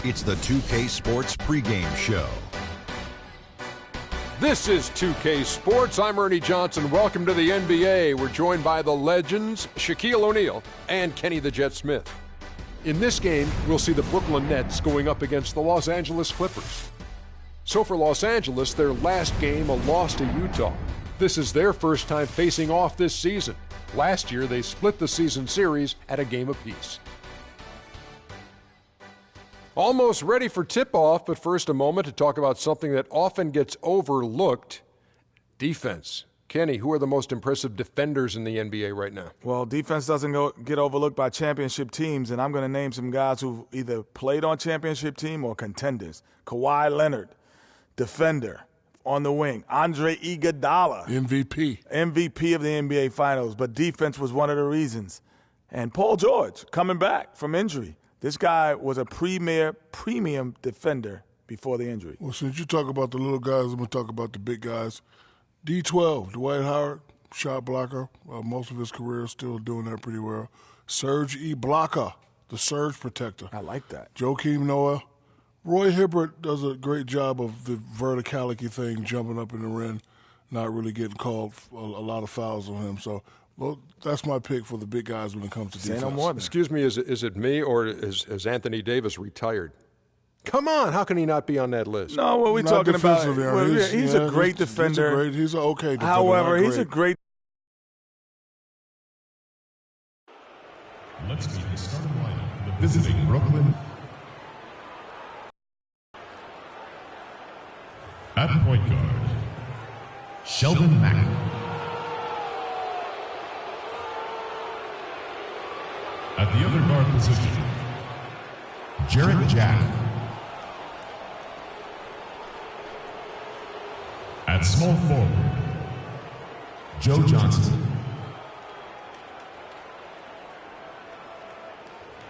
It's the 2K Sports pregame show. This is 2K Sports. I'm Ernie Johnson. Welcome to the NBA. We're joined by the legends, Shaquille O'Neal and Kenny the Jet Smith. In this game, we'll see the Brooklyn Nets going up against the Los Angeles Clippers. So for Los Angeles, their last game, a loss to Utah. This is their first time facing off this season. Last year, they split the season series at a game apiece. Almost ready for tip-off, but first a moment to talk about something that often gets overlooked, defense. Kenny, who are the most impressive defenders in the NBA right now? Well, defense doesn't get overlooked by championship teams, and I'm going to name some guys who either played on championship team or contenders. Kawhi Leonard, defender on the wing. Andre Iguodala, MVP of the NBA Finals, but defense was one of the reasons. And Paul George, coming back from injury. This guy was a premium defender before the injury. Well, since you talk about the little guys, I'm going to talk about the big guys. D12, Dwight Howard, shot blocker. Most of his career is still doing that pretty well. Serge Ibaka, the surge protector. I like that. Joakim Noah. Roy Hibbert does a great job of the verticality thing, jumping up in the rim, not really getting called a lot of fouls on him. So, well, that's my pick for the big guys when it comes to defense. Say no more. Excuse me, is it me or is Anthony Davis retired? Come on, how can he not be on that list? No, what we're talking about, he's a great defender. He's an okay defender. However, he's a great. Let's meet the starting lineup for the visiting Brooklyn. At point guard, Sheldon Mack. At the other guard position, Jarrett Jack. At small forward, Joe Johnson.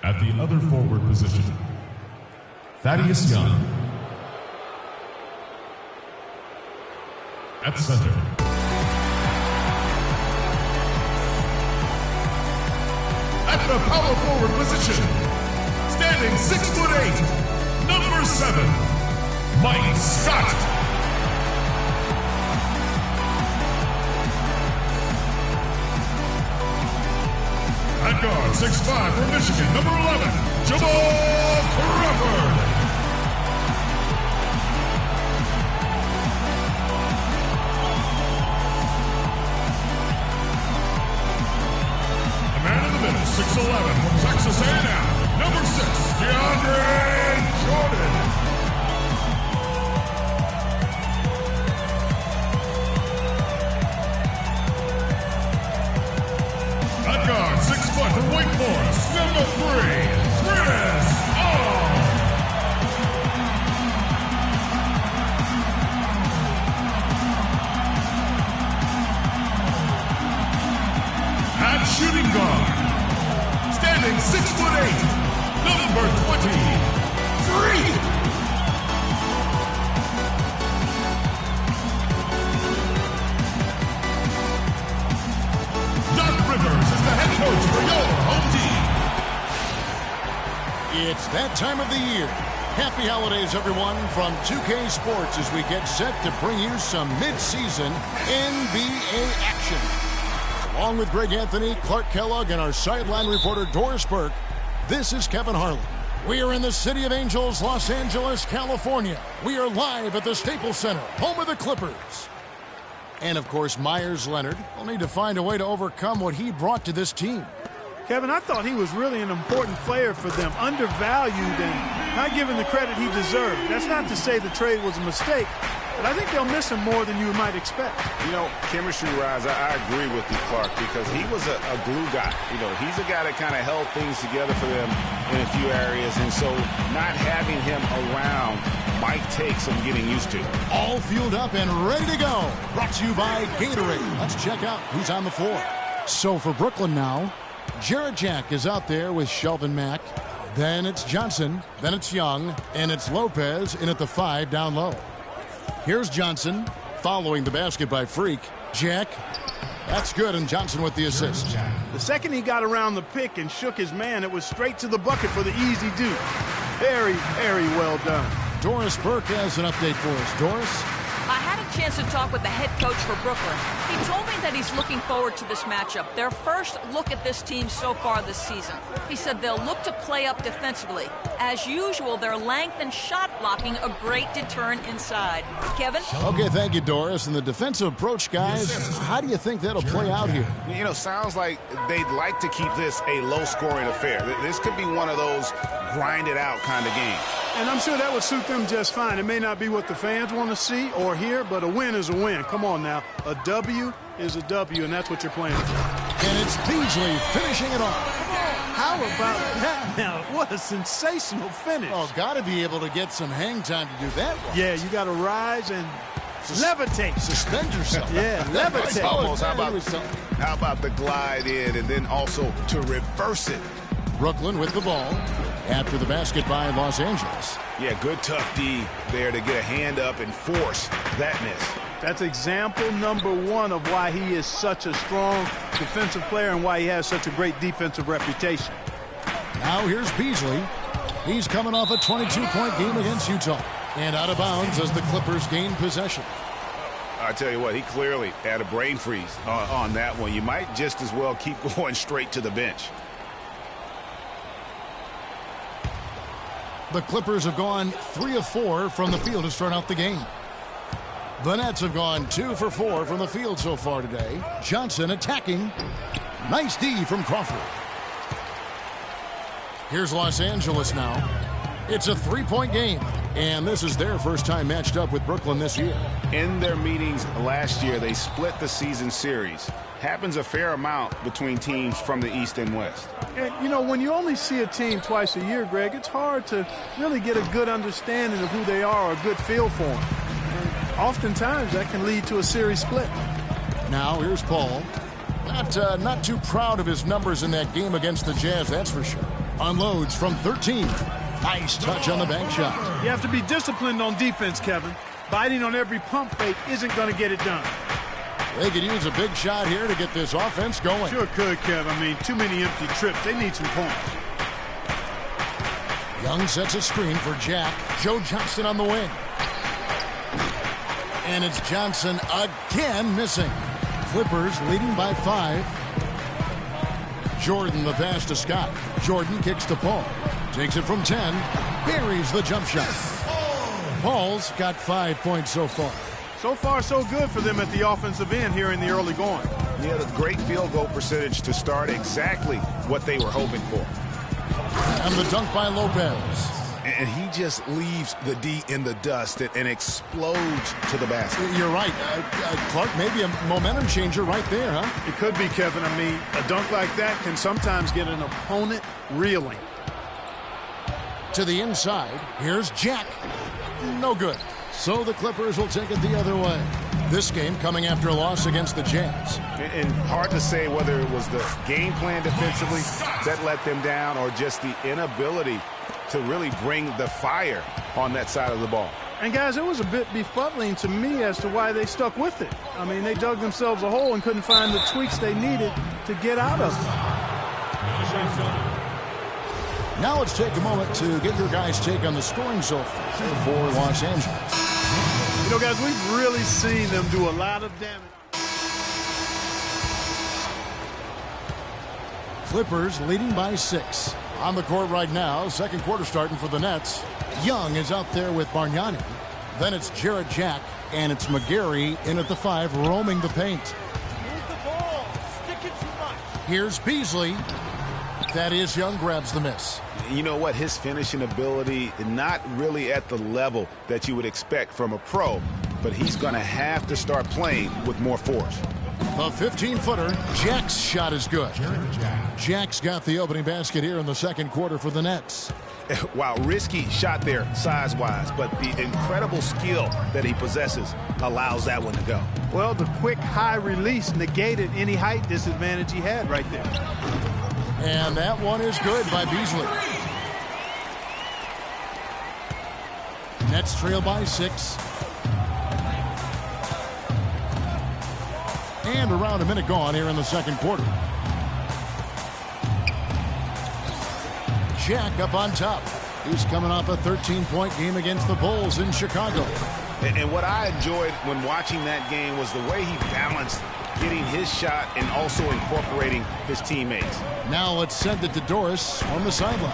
At the other forward position, Thaddeus Young. At center, at the power forward position, standing 6'8", number 7, Mike Scott. At guard, 6'5", from Michigan, number 11, Jamal Crawford. The man in the middle, 6'11", from Texas A&M, number 6, DeAndre Jordan. At guard, 6 foot from Wake Forest, number 3, Chris Paul. At shooting guard, standing 6'8", number 23. Rivers is the head coach for your home team. It's that time of the year. Happy holidays, everyone, from 2K Sports as we get set to bring you some mid-season NBA action. Along with Greg Anthony, Clark Kellogg, and our sideline reporter Doris Burke, this is Kevin Harlan. We are in the City of Angels, Los Angeles, California. We are live at the Staples Center, home of the Clippers. And, of course, Myers Leonard will need to find a way to overcome what he brought to this team. Kevin, I thought he was really an important player for them, undervalued and not given the credit he deserved. That's not to say the trade was a mistake, but I think they'll miss him more than you might expect. You know, chemistry-wise, I agree with you, Clark, because he was a glue guy. You know, he's a guy that kind of held things together for them in a few areas, and so not having him around might take some getting used to. All fueled up and ready to go. Brought to you by Gatorade. Let's check out who's on the floor. So for Brooklyn now, Jarrett Jack is out there with Sheldon Mack. Then it's Johnson. Then it's Young. And it's Lopez in at the 5 down low. Here's Johnson following the basket by Freak. Jack. That's good, and Johnson with the assist. The second he got around the pick and shook his man, it was straight to the bucket for the easy deuce. Very, very well done. Doris Burke has an update for us. Doris? I had a chance to talk with the head coach for Brooklyn. He told me that he's looking forward to this matchup. Their first look at this team so far this season. He said they'll look to play up defensively. As usual, their length and shot blocking a great deterrent inside. Kevin? Okay, thank you, Doris. And the defensive approach, guys, how do you think that'll play out here? You know, sounds like they'd like to keep this a low-scoring affair. This could be one of those grind-it-out kind of games. And I'm sure that would suit them just fine. It may not be what the fans want to see or hear, but a win is a win. Come on now. A W is a W, and that's what you're playing for. And it's Beasley finishing it off. How about that now? What a sensational finish. Oh, got to be able to get some hang time to do that one. Yeah, you got to rise and levitate. Suspend yourself. Yeah, levitate. Almost. How about the glide in and then also to reverse it? Brooklyn with the ball after the basket by Los Angeles. Yeah, good tough D there to get a hand up and force that miss. That's example number one of why he is such a strong defensive player and why he has such a great defensive reputation. Now here's Beasley. He's coming off a 22-point game against Utah. And out of bounds as the Clippers gain possession. I tell you what, he clearly had a brain freeze on that one. You might just as well keep going straight to the bench. The Clippers have gone 3 of 4 from the field to start out the game. The Nets have gone 2 for 4 from the field so far today. Johnson attacking. Nice D from Crawford. Here's Los Angeles now. It's a 3-point game, and this is their first time matched up with Brooklyn this year. In their meetings last year, they split the season series. Happens a fair amount between teams from the East and West. And, you know, when you only see a team twice a year, Greg, it's hard to really get a good understanding of who they are or a good feel for them. And oftentimes, that can lead to a series split. Now, here's Paul. Not too proud of his numbers in that game against the Jazz, that's for sure. Unloads from 13. Nice touch on the bank shot. You have to be disciplined on defense, Kevin. Biting on every pump fake isn't going to get it done. They could use a big shot here to get this offense going. Sure could, Kev. I mean, too many empty trips. They need some points. Young sets a screen for Jack. Joe Johnson on the wing. And it's Johnson again missing. Clippers leading by 5. Jordan the pass to Scott. Jordan kicks to Paul. Takes it from 10. Buries the jump shot. Paul's got 5 points so far. So far, so good for them at the offensive end here in the early going. Yeah, the great field goal percentage to start, exactly what they were hoping for. And the dunk by Lopez. And he just leaves the D in the dust and explodes to the basket. You're right. Clark, maybe a momentum changer right there, huh? It could be, Kevin. I mean, a dunk like that can sometimes get an opponent reeling. To the inside. Here's Jack. No good. So the Clippers will take it the other way. This game coming after a loss against the Jazz. And hard to say whether it was the game plan defensively that let them down or just the inability to really bring the fire on that side of the ball. And, guys, it was a bit befuddling to me as to why they stuck with it. I mean, they dug themselves a hole and couldn't find the tweaks they needed to get out of it. Now let's take a moment to get your guys' take on the scoring so far for Los Angeles. You know, guys, we've really seen them do a lot of damage. Clippers leading by 6. On the court right now, second quarter starting for the Nets. Young is out there with Bargnani. Then it's Jarrett Jack, and it's McGarry in at the 5, roaming the paint. Move the ball. Stick it too much. Here's Beasley. Thaddeus Young grabs the miss. You know what? His finishing ability, not really at the level that you would expect from a pro, but he's going to have to start playing with more force. A 15-footer. Jack's shot is good. Jack's got the opening basket here in the second quarter for the Nets. Wow, risky shot there size-wise, but the incredible skill that he possesses allows that one to go. Well, the quick high release negated any height disadvantage he had right there. And that one is good by Beasley. Nets trail by 6. And around a minute gone here in the second quarter. Jack up on top. He's coming off a 13-point game against the Bulls in Chicago. And what I enjoyed when watching that game was the way he balanced getting his shot and also incorporating his teammates. Now let's send it to Doris on the sideline.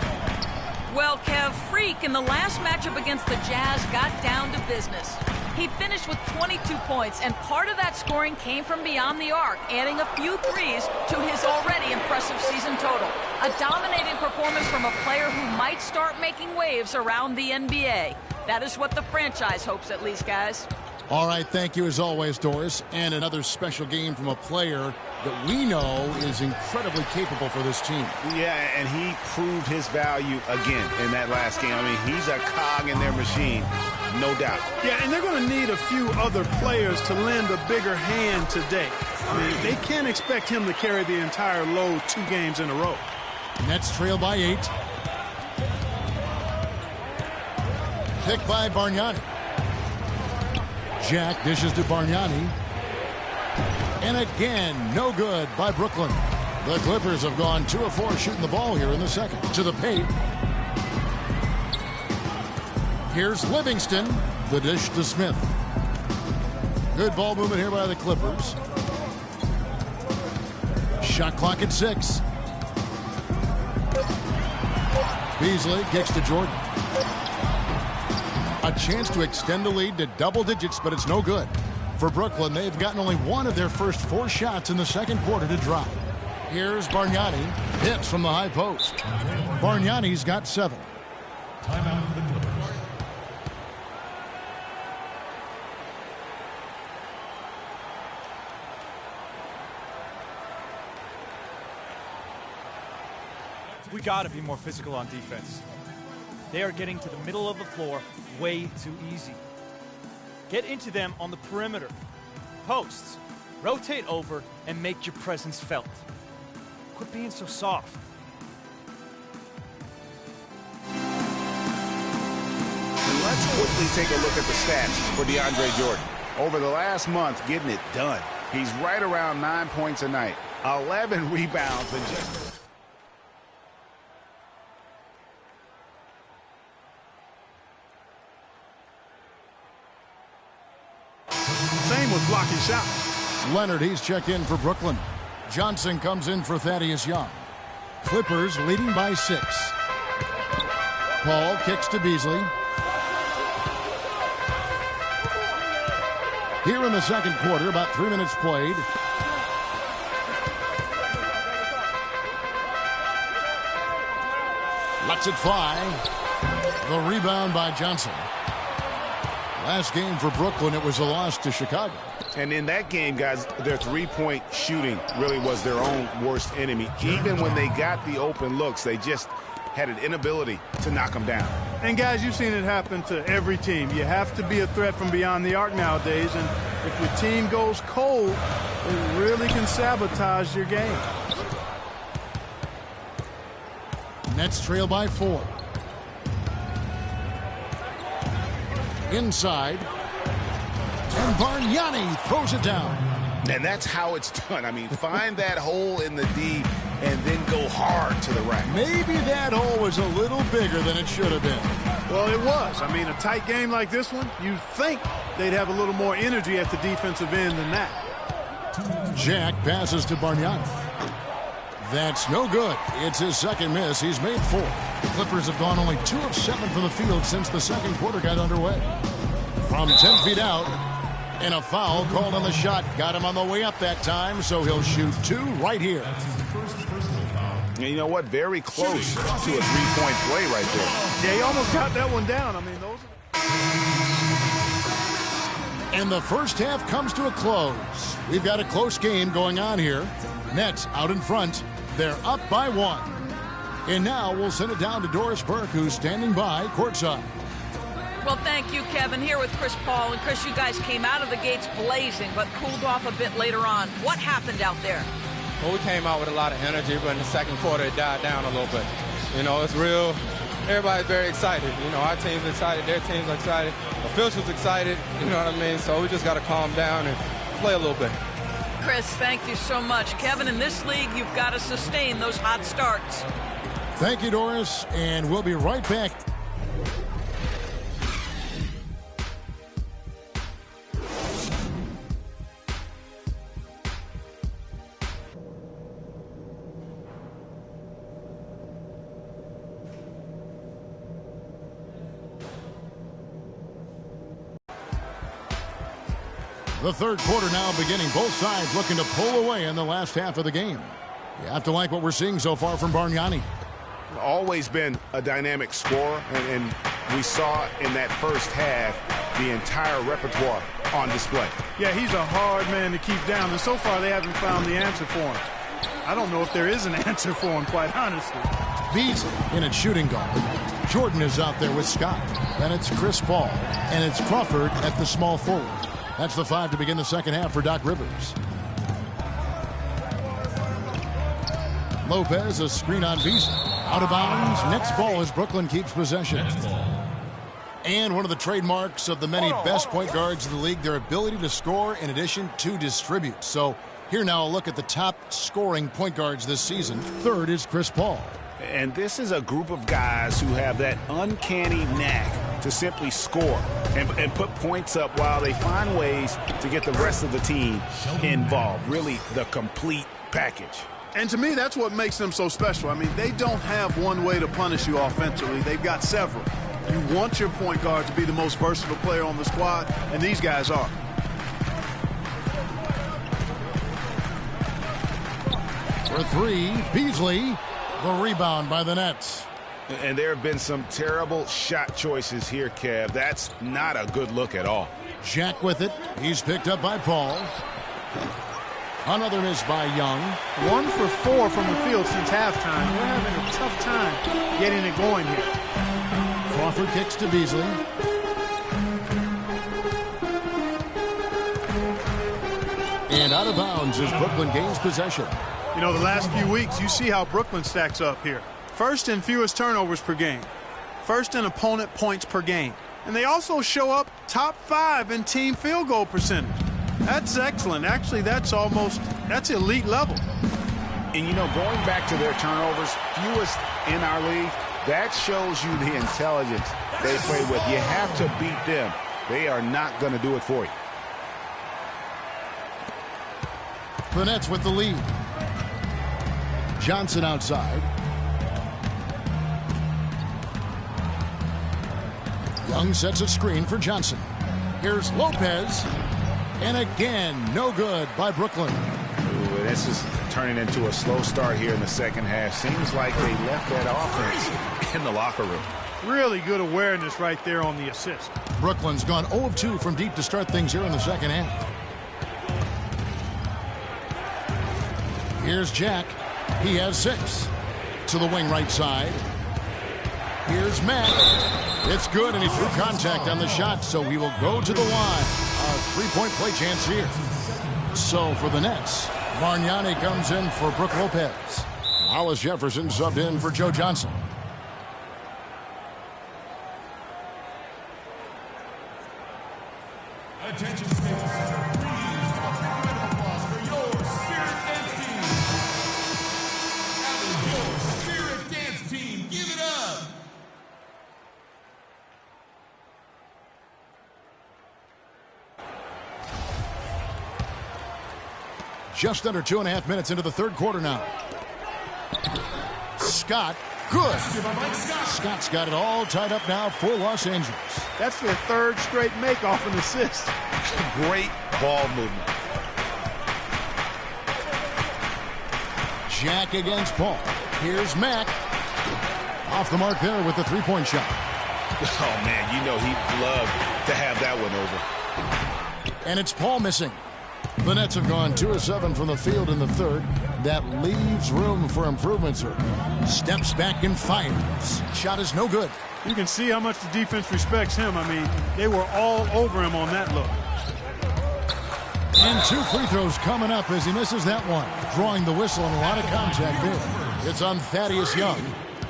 Well, Kev, Freak in the last matchup against the Jazz got down to business. He finished with 22 points, and part of that scoring came from beyond the arc, adding a few threes to his already impressive season total. A dominating performance from a player who might start making waves around the NBA. That is what the franchise hopes, at least, guys. All right, thank you as always, Doris. And another special game from a player that we know is incredibly capable for this team. Yeah, and he proved his value again in that last game. I mean, he's a cog in their machine, no doubt. Yeah, and they're going to need a few other players to lend a bigger hand today. I mean, they can't expect him to carry the entire load 2 games in a row. Nets trail by 8. Pick by Bargnani. Jack dishes to Bargnani. And again, no good by Brooklyn. The Clippers have gone 2 of 4 shooting the ball here in the second. To the paint. Here's Livingston. The dish to Smith. Good ball movement here by the Clippers. Shot clock at 6. Beasley kicks to Jordan. A chance to extend the lead to double digits, but it's no good. For Brooklyn, they've gotten only 1 of their first 4 shots in the second quarter to drop. Here's Bargnani. Hits from the high post. Bargnani's got 7. Timeout for the Clippers. We got to be more physical on defense. They are getting to the middle of the floor way too easy. Get into them on the perimeter. Posts. Rotate over and make your presence felt. Quit being so soft. And let's quickly take a look at the stats for DeAndre Jordan. Over the last month, getting it done. He's right around 9 points a night, 11 rebounds, and just... Same with blocking shots. Leonard, he's checked in for Brooklyn. Johnson comes in for Thaddeus Young. Clippers leading by 6. Paul kicks to Beasley. Here in the second quarter, about 3 minutes played. Lets it fly. The rebound by Johnson. Last game for Brooklyn, it was a loss to Chicago. And in that game, guys, their three-point shooting really was their own worst enemy. Even when they got the open looks, they just had an inability to knock them down. And, guys, you've seen it happen to every team. You have to be a threat from beyond the arc nowadays, and if your team goes cold, it really can sabotage your game. Nets trail by 4. Inside. And Bargnani throws it down. And that's how it's done. I mean, find that hole in the D and then go hard to the rack. Maybe that hole was a little bigger than it should have been. Well, it was. I mean, a tight game like this one, you'd think they'd have a little more energy at the defensive end than that. Jack passes to Bargnani. That's no good. It's his second miss. He's made 4. The Clippers have gone only 2 of 7 from the field since the second quarter got underway. From 10 feet out, and a foul called on the shot. Got him on the way up that time, so he'll shoot 2 right here. And you know what? Very close to a three-point play right there. Yeah, he almost got that one down. I mean, those are... And the first half comes to a close. We've got a close game going on here. Nets out in front. They're up by 1. And now we'll send it down to Doris Burke, who's standing by courtside. Well, thank you, Kevin. Here with Chris Paul. And Chris, you guys came out of the gates blazing, but cooled off a bit later on. What happened out there? Well, we came out with a lot of energy, but in the second quarter, it died down a little bit. You know, it's real. Everybody's very excited. You know, our team's excited, their team's excited, officials excited, you know what I mean? So we just got to calm down and play a little bit. Chris, thank you so much. Kevin, in this league, you've got to sustain those hot starts. Thank you, Doris, and we'll be right back The third quarter now beginning. Both sides looking to pull away in the last half of the game. You have to like what we're seeing so far from Bargnani. Always been a dynamic scorer, and we saw in that first half the entire repertoire on display. Yeah, he's a hard man to keep down, and so far they haven't found the answer for him. I don't know if there is an answer for him, quite honestly. Beasley in at shooting guard. Jordan is out there with Scott. Then it's Chris Paul. And it's Crawford at the small forward. That's the 5 to begin the second half for Doc Rivers. Lopez, a screen on Beasley. Out of bounds. Next ball as Brooklyn keeps possession. And one of the trademarks of the many best point guards in the league, their ability to score in addition to distribute. So here now a look at the top scoring point guards this season. Third is Chris Paul. And this is a group of guys who have that uncanny knack to simply score and put points up while they find ways to get the rest of the team involved. Really the complete package. And to me, that's what makes them so special. I mean, they don't have one way to punish you offensively. They've got several. You want your point guard to be the most versatile player on the squad, and these guys are. For three, Beasley. The rebound by the Nets. And there have been some terrible shot choices here, Kev. That's not a good look at all. Jack with it. He's picked up by Paul. Another miss by Young. 1 for 4 from the field since halftime. We're having a tough time getting it going here. Crawford kicks to Beasley. And out of bounds as Brooklyn gains possession. You know, the last few weeks, you see how Brooklyn stacks up here. First in fewest turnovers per game. First in opponent points per game. And they also show up top 5 in team field goal percentage. That's excellent. Actually, that's elite level. And, you know, going back to their turnovers, fewest in our league, that shows you the intelligence they play with. You have to beat them. They are not going to do it for you. The Nets with the lead. Johnson outside. Young sets a screen for Johnson. Here's Lopez. And again, no good by Brooklyn. Ooh, this is turning into a slow start here in the second half. Seems like they left that offense in the locker room. Really good awareness right there on the assist. Brooklyn's gone 0 of 2 from deep to start things here in the second half. Here's Jack. He has 6. To the wing right side. Here's Matt. It's good, and he threw contact on the shot, so he will go to the line. A three-point play chance here. So for the Nets, Bargnani comes in for Brook Lopez. Hollis Jefferson subbed in for Joe Johnson. Attention, please. Just under 2.5 minutes into the third quarter now. Scott, good. Scott's got it all tied up now for Los Angeles. That's their third straight make off an assist. Great ball movement. Jack against Paul. Here's Mack. Off the mark there with the three-point shot. Oh, man, you know he'd love to have that one over. And it's Paul missing. The Nets have gone 2 of 7 from the field in the third. That leaves room for improvements here. Steps back and fires. Shot is no good. You can see how much the defense respects him. I mean, they were all over him on that look. And 2 free throws coming up as he misses that one. Drawing the whistle and a lot of contact there. It's on Thaddeus Young.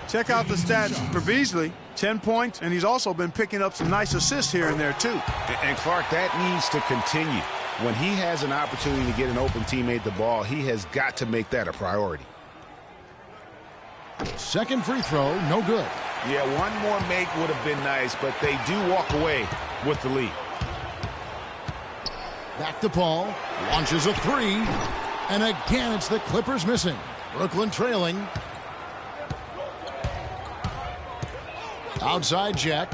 Check out the stats for Beasley. 10 points, and he's also been picking up some nice assists here and there, too. And Clark, that needs to continue. When he has an opportunity to get an open teammate the ball, he has got to make that a priority. Second free throw, no good. Yeah, one more make would have been nice, but they do walk away with the lead. Back to Paul. Launches a 3. And again, it's the Clippers missing. Brooklyn trailing. Outside Jack.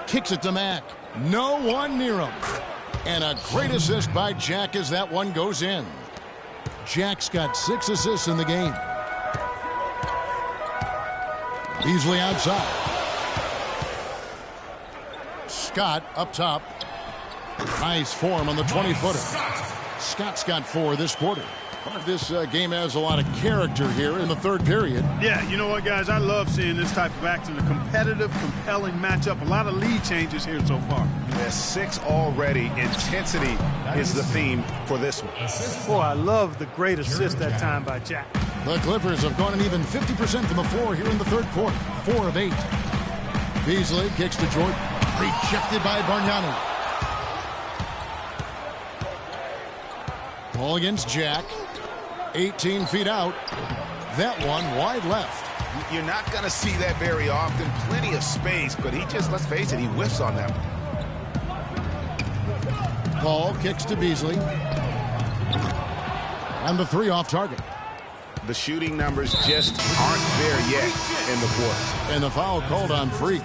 Kicks it to Mack. No one near him. And a great assist by Jack as that one goes in. Jack's got 6 assists in the game. Beasley outside. Scott up top. Nice form on the 20-footer. Scott's got 4 this quarter. This game has a lot of character here in the third period. Yeah, you know what, guys? I love seeing this type of action. A competitive, compelling matchup. A lot of lead changes here so far. Yeah, 6 already. Intensity is the theme for this one. Boy, I love the great assist that time by Jack. The Clippers have gone an even 50% from the floor here in the third quarter. 4 of 8. Beasley kicks to Jordan. Rejected by Bargnani. Ball against Jack. 18 feet out. That one wide left. You're not going to see that very often. Plenty of space, but he just, let's face it, he whiffs on them. Paul kicks to Beasley. And the 3 off target. The shooting numbers just aren't there yet in the quarter. And the foul called on Freak.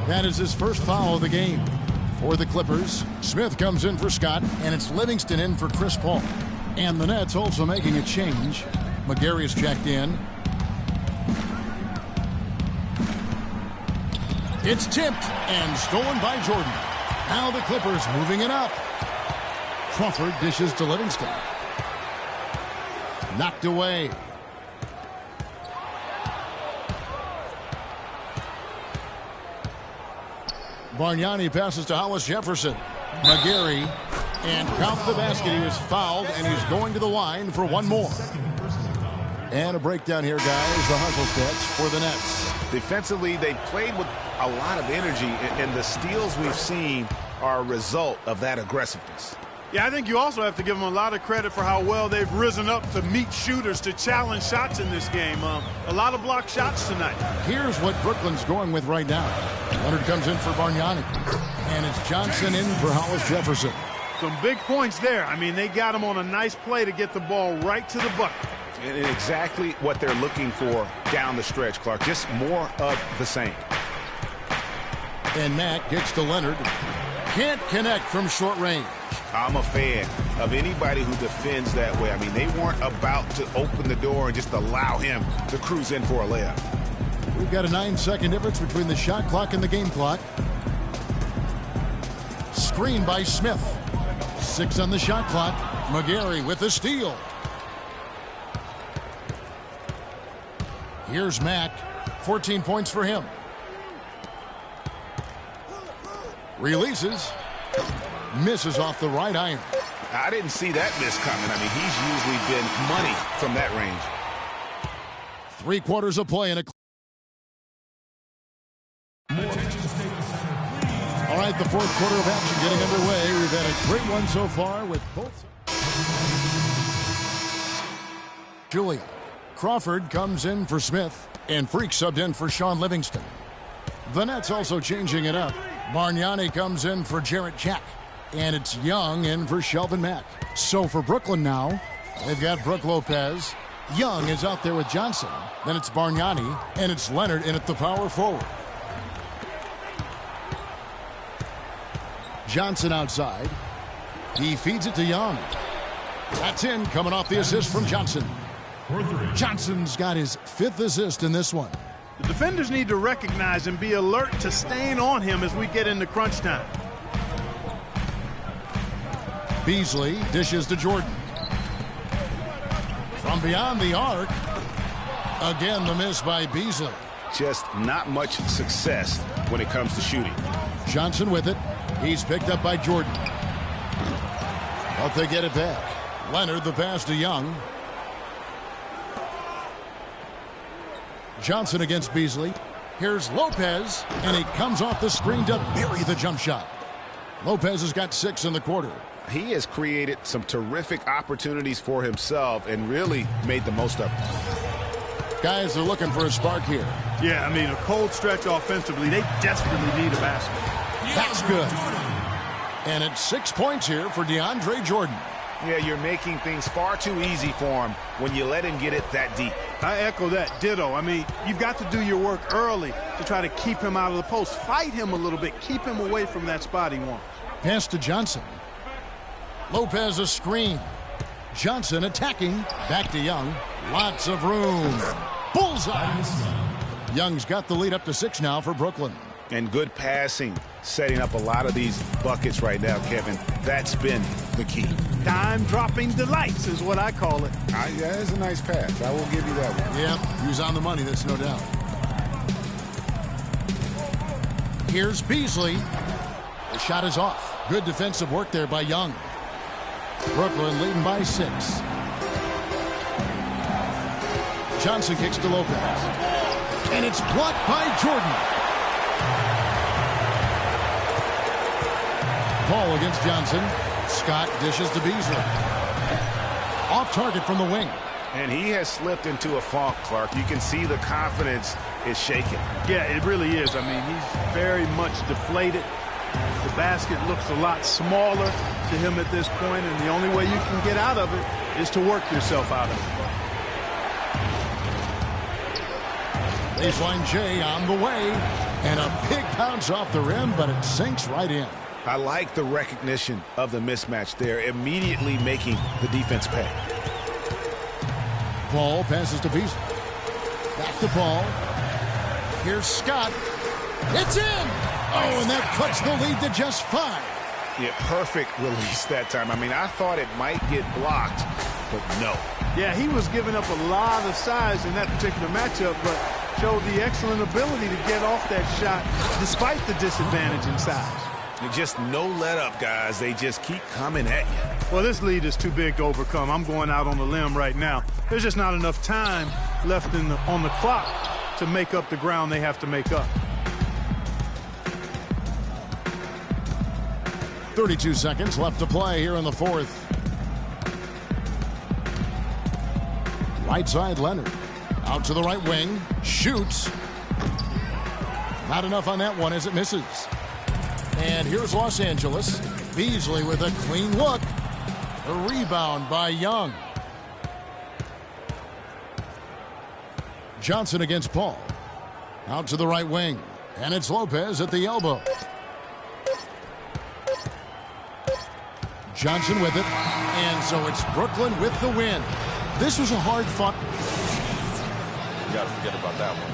That is his first foul of the game. For the Clippers, Smith comes in for Scott, and it's Livingston in for Chris Paul. And the Nets also making a change. McGarry's checked in. It's tipped and stolen by Jordan. Now the Clippers moving it up. Crawford dishes to Livingston. Knocked away. Bargnani passes to Hollis Jefferson. McGarry, and count the basket. He was fouled, and he's going to the line for one more. And a breakdown here, guys. The hustle stats for the Nets. Defensively, they played with a lot of energy, and the steals we've seen are a result of that aggressiveness. Yeah, I think you also have to give them a lot of credit for how well they've risen up to meet shooters, to challenge shots in this game. A lot of blocked shots tonight. Here's what Brooklyn's going with right now. Leonard comes in for Bargnani. And it's Johnson in for Hollis Jefferson. Some big points there. I mean, they got him on a nice play to get the ball right to the bucket. And exactly what they're looking for down the stretch, Clark. Just more of the same. And Mack gets to Leonard. Can't connect from short range. I'm a fan of anybody who defends that way. I mean, they weren't about to open the door and just allow him to cruise in for a layup. We've got a 9-second difference between the shot clock and the game clock. Screen by Smith. 6 on the shot clock. McGarry with the steal. Here's Mack. 14 points for him. Releases. Misses off the right iron. I didn't see that miss coming. I mean, he's usually been money from that range. 3 quarters of play in a... All right, the fourth quarter of action getting underway. We've had a great one so far with both. Julia. Crawford comes in for Smith, and Freak subbed in for Sean Livingston. The Nets also changing it up. Bargnani comes in for Jarrett Jack, and it's Young in for Shelvin Mack. So for Brooklyn now, they've got Brook Lopez. Young is out there with Johnson. Then it's Bargnani, and it's Leonard in at the power forward. Johnson outside. He feeds it to Young. That's in, coming off the assist from Johnson. Johnson's got his 5th assist in this one. The defenders need to recognize and be alert to staying on him as we get into crunch time. Beasley dishes to Jordan. From beyond the arc. Again, the miss by Beasley. Just not much success when it comes to shooting. Johnson with it. He's picked up by Jordan. But they get it back. Leonard the pass to Young. Johnson against Beasley. Here's Lopez, and he comes off the screen to bury the jump shot. Lopez has got 6 in the quarter. He has created some terrific opportunities for himself and really made the most of it. Guys are looking for a spark here. Yeah, I mean, a cold stretch offensively. They desperately need a basket. That's good. And it's 6 points here for DeAndre Jordan. Yeah, you're making things far too easy for him when you let him get it that deep. I echo that. Ditto. I mean, you've got to do your work early to try to keep him out of the post. Fight him a little bit. Keep him away from that spot he wants. Pass to Johnson. Lopez a screen. Johnson attacking. Back to Young. Lots of room. Bullseye. Young's got the lead up to 6 now for Brooklyn. And good passing, setting up a lot of these buckets right now, Kevin. That's been the key. Dime-dropping delights is what I call it. Yeah, it's a nice pass. I will give you that one. Yep, he was on the money, that's no doubt. Here's Beasley. The shot is off. Good defensive work there by Young. Brooklyn leading by 6. Johnson kicks to Lopez. And it's blocked by Jordan. Paul against Johnson. Scott dishes to Beasley. Off target from the wing. And he has slipped into a funk, Clark. You can see the confidence is shaking. Yeah, it really is. I mean, he's very much deflated. The basket looks a lot smaller to him at this point, and the only way you can get out of it is to work yourself out of it. Baseline J on the way. And a big bounce off the rim, but it sinks right in. I like the recognition of the mismatch there, immediately making the defense pay. Paul passes to Beasley. Back to Paul. Here's Scott. It's in! Oh, and that cuts the lead to just 5. Yeah, perfect release that time. I mean, I thought it might get blocked, but no. Yeah, he was giving up a lot of size in that particular matchup, but showed the excellent ability to get off that shot despite the disadvantage in size. And just no let up, guys. They just keep coming at you. Well, this lead is too big to overcome. I'm going out on the limb right now. There's just not enough time left on the clock to make up the ground they have to make up. 32 seconds left to play here in the 4th. Right side, Leonard. Out to the right wing. Shoots. Not enough on that one as it misses. And here's Los Angeles. Beasley with a clean look. A rebound by Young. Johnson against Paul. Out to the right wing. And it's Lopez at the elbow. Johnson with it. And so it's Brooklyn with the win. This was a hard-fought. You got to forget about that one.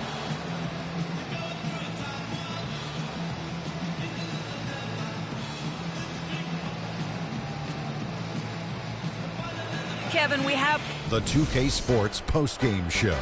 Kevin, we have the 2K Sports postgame show.